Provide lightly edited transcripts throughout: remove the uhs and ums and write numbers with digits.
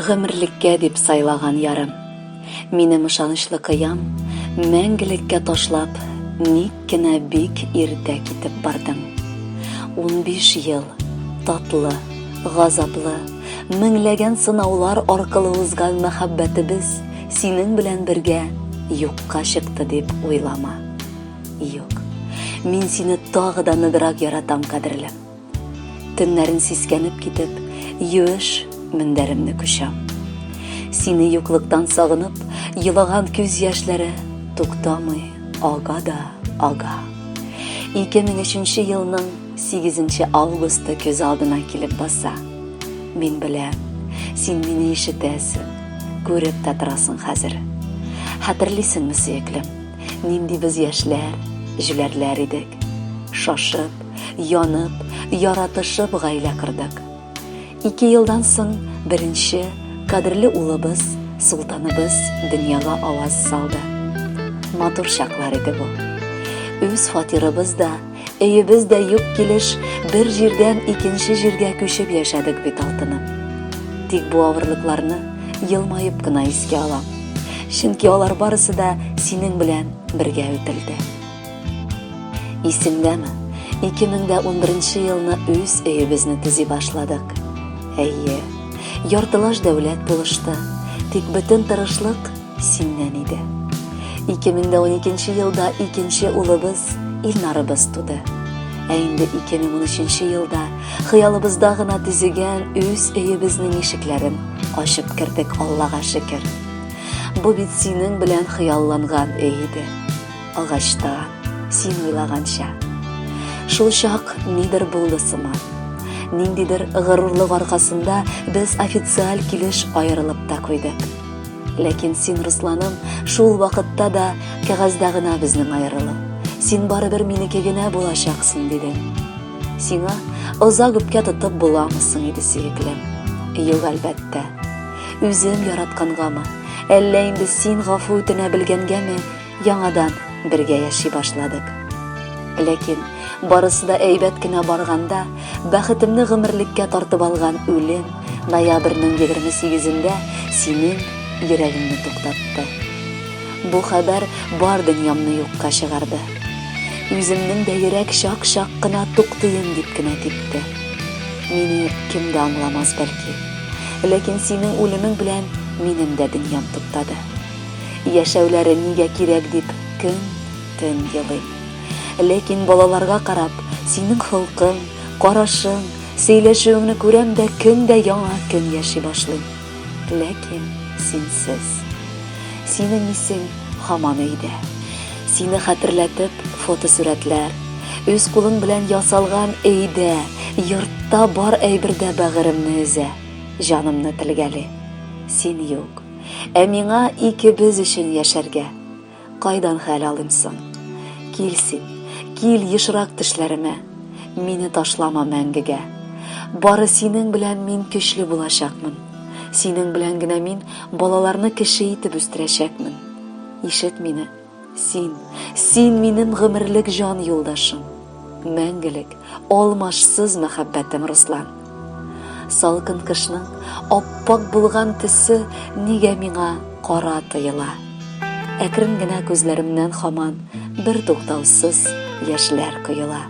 Гомерлеккә дип сайлаган ярым. Минем ышанычлы кыям, мәңгелеккә ташлап, ник кенә бик иртә китеп бардың. 15 ел, татлы, газаплы, меңләгән сынаулар аркылы узган мәхәббәтебез синең белән бергә юкка чыкты дип уйлама. Юк, мин сине тагы да ныграк яратам, кадерлем. Төннәрен сискәнеп китеп, юеш мендәремне күчәм. Сине юклыктан сагынып, йылаган күз яшьләре туктамый, ага да ага. 2003 елның 8 августы күз алдына килеп баса. Мин беләм, син мине ишетәсең, күреп тә торасың хәзер. Хәтерлисеңме, сөеклем, нинди без яшьләр, җүләрләр идек. Шашып, янып, яратышып гаилә кырдык. 2 елдан соң беренче кадерле улыбыз, султаныбыз дөньяга аваз салды. Матур чаклар иде бу. Үз фатирыбыз да, өебез дә юк килеш бер җирдән икенче җиргә күчеп яшәдек бит, алтыным. Тик бу авырлыкларны елмаеп кына искә алам. Чөнки алар барысы да синең белән бергә үтелде. Исеңдәме? 2011 елны үз өебезне төзи башладык. Әйе, яртылаш дәүләт булышты, тик бөтен тырышлык синнән иде. 2012 елда икенче улыбыз, Илнарыбыз туды. Ә инде 2013 елда хыялыбызда гына төзегән үз өебезнең ишекләрен ачып кердек, Аллага шөкер. Бу бит синең белән хыялланган өй иде. Агачта, син уйлаганча. Шул чак нидер булды сыман. Ниндидер горурлык аркасында без официаль килеш аерылып та куйдык. Ләкин син, Русланым, шул вакытта да кәгазьдә гына безнең аерылу. Син барыбер минеке генә булачаксың дидең. Сиңа озак үпкә тотып буламысың иде, сөеклем? Юк, әлбәттә. Үзем яраткангамы, әллә инде син гафу үтенә белгәнгәме, яңадан бергә яши башладык. Ләкин барысы да әйбәт кенә барганда, бәхетемне гомерлеккә тартып алган үлем ноябрьнең 28-ндә синең йөрәгеңне туктатты. Бу хәбәр бар дөньямны юкка чыгарды. Үземнең дә йөрәк шак-шак кына туктыйын дип кенә типте. Мине кем дә аңламас бәлки. Ләкин синең үлемең белән минем дә дөньям туктады. Яшәүләре нигә кирәк дип көн-төн елый. Ләкин балаларга карап, синең холкың, карашың, сөйләшүеңне күрәм дә көн дә яңа көн яши башлыйм. Ләкин синсез. Синең исең һаман өйдә. Сине хәтерләтеп фотосурәтләр, үз кулың белән ясалган өйдә, йортта бар әйбердә бәгыремне өзә, җанымны телгәли. Син юк. Ә миңа икебез өчен яшәргә кайдан хәл алыйм соң? Кил син, кил ешрак тешләремә, мине ташлама мәңгегә. Бары синең белән мин көчле булачакмын. Синең белән генә мин балаларны кеше итеп үстерәчәкмен. Ишет мине. Син минем гомерлек җан юлдашым. Мәңгелек, алмашсыз мәхәббәтем, Руслан. Салкын кышның аппак булган төсе нигә миңа кара тоела? Әкрен генә күзләремнән һаман бер туктаусыз яшьләр коела.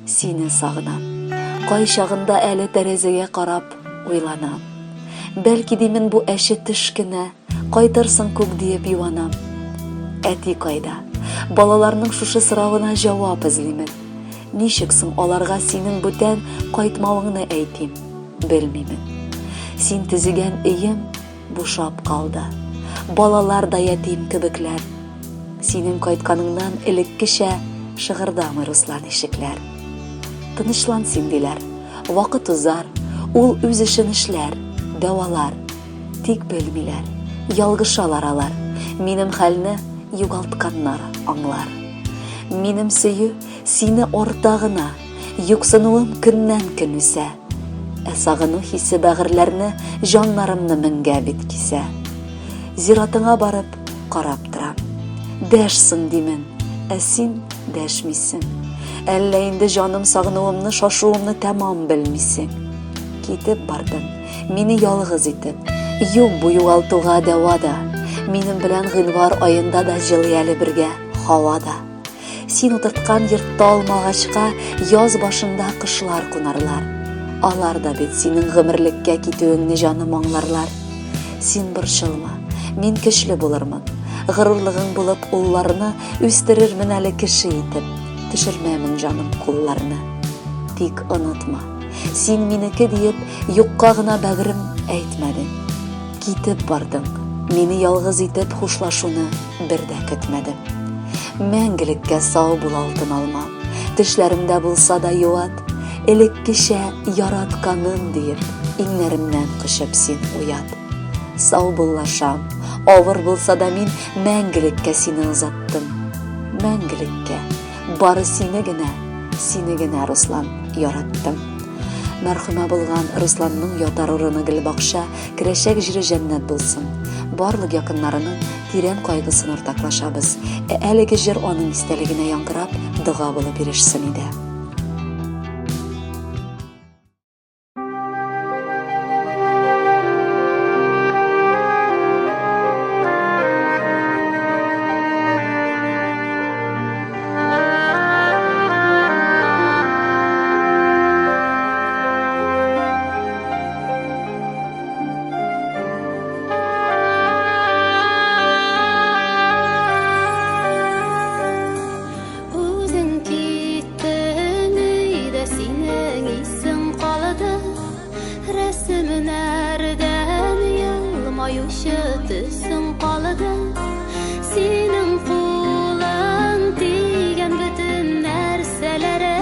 Сине сагынам. Кай чагында әле тәрәзәгә карап уйланам. Бәлки димен бу әше төш кенә, кайтырсың күк диеп юанам. Әти кайда? Балаларның шушы соравына җавап эзлимен. Ничек соң аларга синең бүтән кайтмавыңны әйтим? Белмимен. Син төзегән өем бушап калды. Балалар да ятим кебекләр. Синең кайтканыңнан элеккечә шыгырдамый, Руслан, ишекләр. Тынычлан син диләр. Вакыт узар, ул үз эшен эшләр, дәвалар. Тик белмиләр, ялгышалар алар. Минем хәлне югалтканнар аңлар. Минем сөю сине ортагына, юксынуым көннән-көн үсә. Ә сагыну хисе бәгырьләрне, җаннарымны меңгә бит кисә. Зиратыңа барып карап торам. Дәшсең димен, ә син дәшмисең. Әллә инде җаным сагынуымны, шашуымны тәмам белмисең. Китеп бардың, мине ялгыз итеп, Юк бу югалтуга дәвада, минем белән гыйнвар аенда да җылый әле бергә һавада. Син утырткан йортта алмагачка яз башында кышлар кунарлар. Алар да бит синең гомерлеккә китүеңне җаным аңларлар. Син борчылма, мин көчле булырмын. Горурлыгың булып улларны үстерермен әле кеше итеп. Төшермәмен җаным кулларны. Тик онытма, син минеке диеп юкка гына бәгърем әйтмәдең. Китеп бардың, мине ялгыз итеп хушлашуны бер дә көтмәдем. Мәңгелеккә сау бул алтын алма, тешләремдә булса да юат, элеккечә яратканым диеп, иңнәремнән кышып син уят. Сау буллашам, авыр булса да мин мәңгелеккә сине озаттым. Мәңгелеккә, бары сине генә, Руслан, яраттым. Мәрхүмә булган Русланның ятар урыны Гөлбакча, керәчәк җире җәннәт булсын. Барлык якыннарының тирән кайгысын уртаклашабыз. Әлеге җыр аның истәлегенә яңгырап, дога булып ирешсен иде. Төсің қалады, сенің қолың тиген бүтін нәрселері,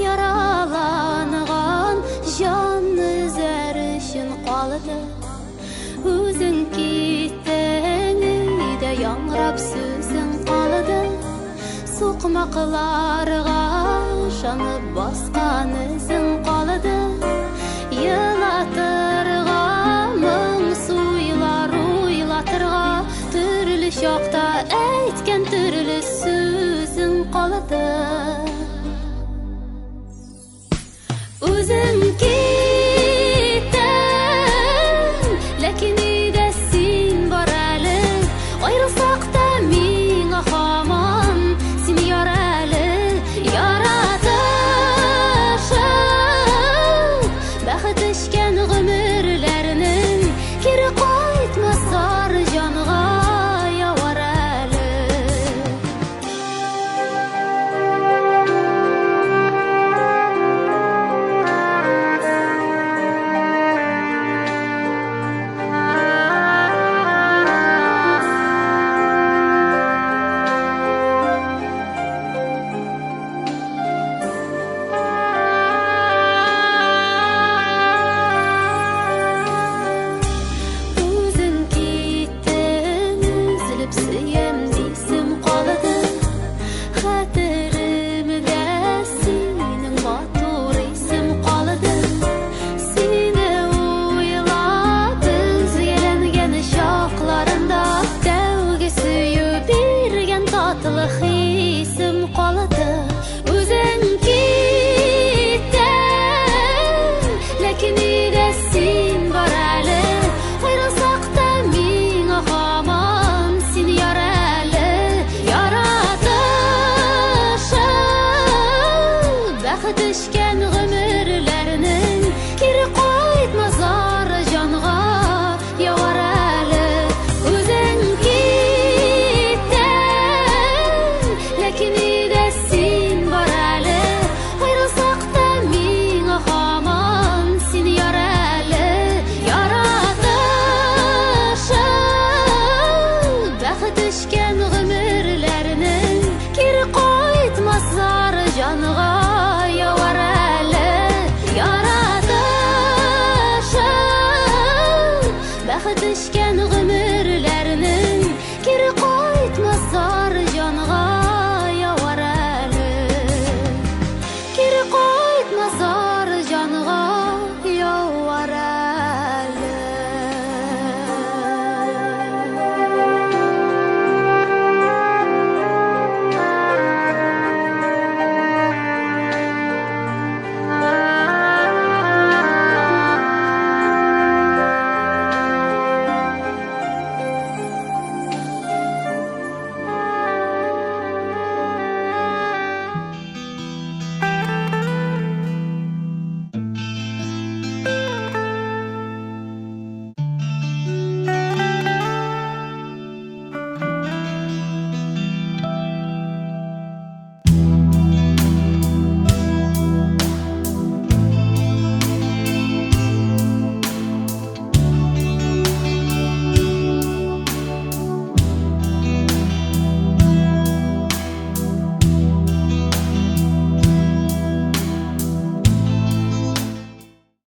яраланған жан үзәр үшін қалады. Өзің кеттің, үйде яңрап сөзің қалады, соқмақларға жанып басқан ізің қалады. Yılatırğa, мың suйlar uylatırğa, türlü şokta әйткен türlü sözün қалады. Өзің